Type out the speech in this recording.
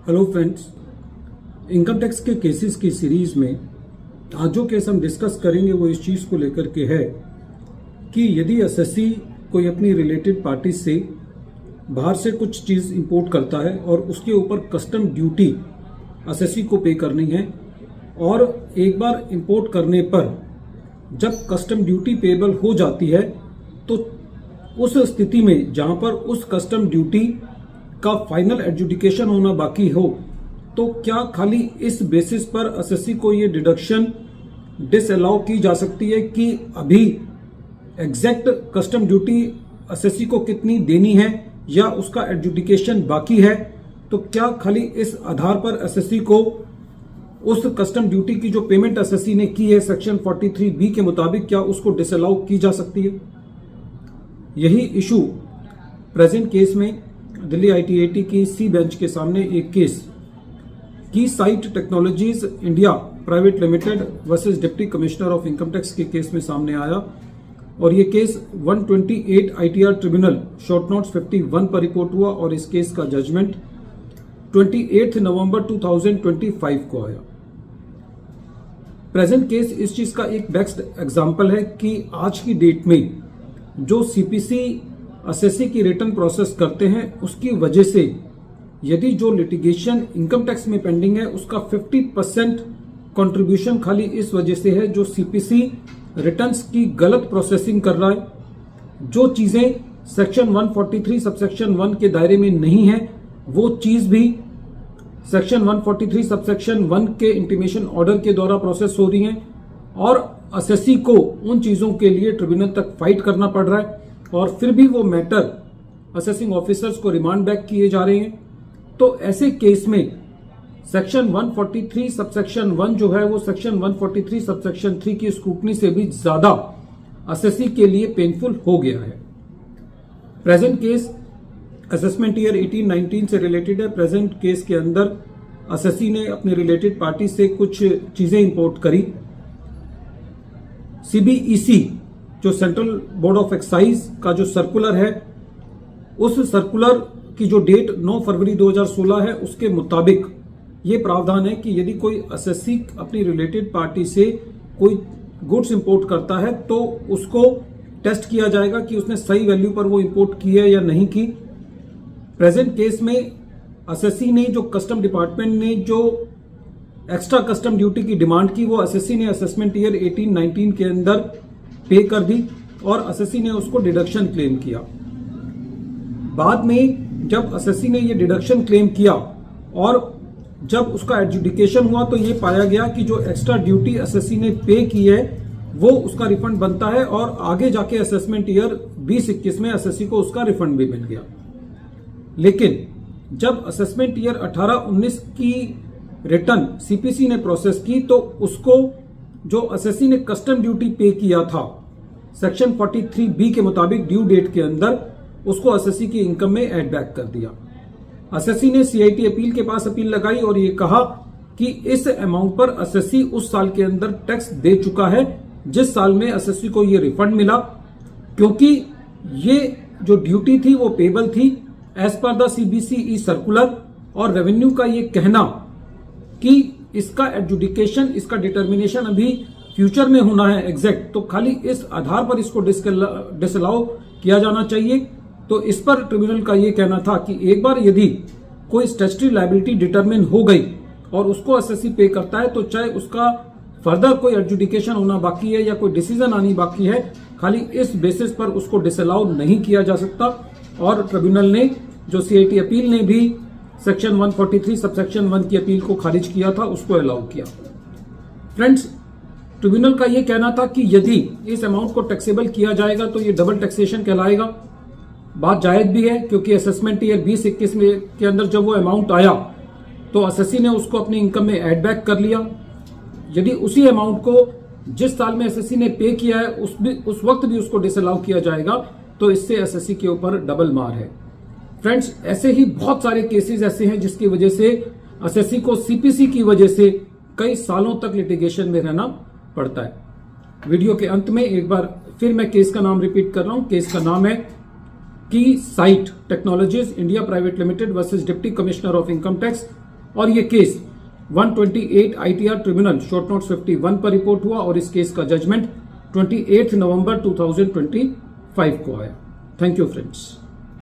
Hello friends, income tax के cases की series में आज जो केस हम डिस्कस करेंगे वो इस चीज़ को लेकर के है कि यदि एसएससी कोई अपनी रिलेटेड पार्टी से बाहर से कुछ चीज़ इंपोर्ट करता है और उसके ऊपर कस्टम ड्यूटी एसएससी को पे करनी है और एक बार इंपोर्ट करने पर जब कस्टम ड्यूटी पेएबल हो जाती है तो उस स्थिति में जहां पर उस कस्टम ड्यूटी का फाइनल एडजुडिकेशन होना बाकी हो तो क्या खाली इस बेसिस पर एसएससी को ये डिडक्शन डिसअलाउ की जा सकती है कि अभी एग्जैक्ट कस्टम ड्यूटी एसएससी को कितनी देनी है या उसका एडजुडिकेशन बाकी है। तो क्या खाली इस आधार पर एसएससी को उस कस्टम ड्यूटी की जो पेमेंट एसएससी ने की है सेक्शन 43B के मुताबिक क्या उसको डिसअलाउ की जा सकती है। यही इशू प्रेजेंट केस में दिल्ली आईटीएटी की सी बेंच के सामने एक case Keysight technologies India private limited versus deputy commissioner of income tax के केस में सामने आया और ये case 128 ITR tribunal short notes 51 पर रिपोर्ट हुआ और इस केस का जजमेंट 28 नवंबर 2025 को आया। प्रेजेंट केस इस चीज का एक बेस्ट एग्जांपल है कि आज की डेट में जो सीपीसी एसएससी की रिटर्न प्रोसेस करते हैं उसकी वजह से यदि जो लिटिगेशन इनकम टैक्स में पेंडिंग है उसका 50% कंट्रीब्यूशन खाली इस वजह से है जो सीपीसी रिटर्न्स की गलत प्रोसेसिंग कर रहा है। जो चीजें सेक्शन 143 सबसेक्शन 1 के दायरे में नहीं है वो चीज भी सेक्शन 143 सबसेक्शन 1 के इंटीमेशन ऑर्डर के द्वारा प्रोसेस हो रही हैं और एसएससी को उन चीजों के लिए ट्रिब्यूनल तक फाइट करना पड़ रहा है और फिर भी वो मैटर असेसिंग ऑफिसर्स को रिमांड बैक किए जा रहे हैं। तो ऐसे केस में सेक्शन 143 सबसेक्शन 1 जो है वो सेक्शन 143 सबसेक्शन 3 की स्क्रूटनी से भी ज्यादा एसएससी के लिए पेनफुल हो गया है। प्रेजेंट केस असेसमेंट ईयर 18-19 से रिलेटेड है। प्रेजेंट केस के अंदर एसएससी ने अपने रिलेटेड पार्टी से कुछ चीजें इंपोर्ट करी। सीबीईसी जो सेंट्रल बोर्ड ऑफ एक्साइज का जो सर्कुलर है उस सर्कुलर की जो डेट 9 फरवरी 2016 है उसके मुताबिक ये प्रावधान है कि यदि कोई एसएससी अपनी रिलेटेड पार्टी से कोई गुड्स इंपोर्ट करता है तो उसको टेस्ट किया जाएगा कि उसने सही वैल्यू पर वो इंपोर्ट की है या नहीं की। प्रेजेंट केस में एसएससी ने जो कस्टम डिपार्टमेंट ने जो एक्स्ट्रा कस्टम ड्यूटी की डिमांड की वो एसएससी ने असेसमेंट ईयर 18-19 के अंदर पे कर दी और एसएससी ने उसको डिडक्शन क्लेम किया। बाद में जब एसएससी ने ये डिडक्शन क्लेम किया और जब उसका एडजुडिकेशन हुआ तो ये पाया गया कि जो एक्स्ट्रा ड्यूटी एसएससी ने पे की है वो उसका रिफंड बनता है और आगे जाके असेसमेंट ईयर 20-21 में एसएससी को उसका रिफंड भी मिल गया। लेकिन जब असेसमेंट ईयर 18-19 की रिटर्न सीपीसी ने प्रोसेस की तो उसको जो एसएससी ने कस्टम ड्यूटी पे किया था सेक्शन 43B के मुताबिक ड्यू डेट के अंदर उसको एसएससी की इनकम में ऐड बैक कर दिया। एसएससी ने सीआईटी अपील के पास अपील लगाई और ये कहा कि इस अमाउंट पर एसएससी उस साल के अंदर टैक्स दे चुका है जिस साल में एसएससी को ये रिफंड मिला, क्योंकि ये जो ड्यूटी थी वो पेबल थी एज पर द सीबीसीई सर्कुलर और रेवेन्यू का ये कहना कि इसका एडजुडिकेशन इसका डिटर्मिनेशन अभी फ्यूचर में होना है एग्जैक्ट, तो खाली इस आधार पर इसको डिसअलाउ किया जाना चाहिए। तो इस पर ट्रिब्यूनल का ये कहना था कि एक बार यदि कोई स्टैट्यूटरी लायबिलिटी डिटरमिन हो गई और उसको एसएससी पे करता है तो चाहे उसका फर्दर कोई एडजुडिकेशन होना बाकी है या कोई डिसीजन आनी बाकी है, खाली इस बेसिस पर उसको डिसअलाउ नहीं किया जा सकता। और ट्रिब्यूनल ने जो सीआईटी अपील ने भी सेक्शन 143 सबसेक्शन 1 की अपील को खारिज किया था उसको अलाउ किया। फ्रेंड्स, ट्रिब्यूनल का यह कहना था कि यदि इस अमाउंट को टैक्सेबल किया जाएगा तो ये डबल टैक्सेशन कहलाएगा। बात जायज भी है क्योंकि असेसमेंट ईयर 20-21 में के अंदर जब वो अमाउंट आया तो एसएससी ने उसको अपनी इनकम में ऐड बैक कर लिया। यदि उसी अमाउंट को जिस साल में एसएससी ने पे किया है उस वक्त भी उसको डिसअलाउ किया जाएगा तो इससे एसएससी के ऊपर डबल मार है। फ्रेंड्स, ऐसे ही बहुत सारे केसेस ऐसे हैं जिसकी वजह से एसएससी को सीपीसी की वजह से कई सालों तक लिटिगेशन में रहना पड़ता है। वीडियो के अंत में एक बार फिर मैं केस का नाम रिपीट कर रहा हूं। केस का नाम है Keysight technologies India private limited versus deputy commissioner of income tax और ये case 128 ITR tribunal short note 51 पर रिपोर्ट हुआ और इस केस का जजमेंट 28 नवंबर 2025 को आया। Thank you friends.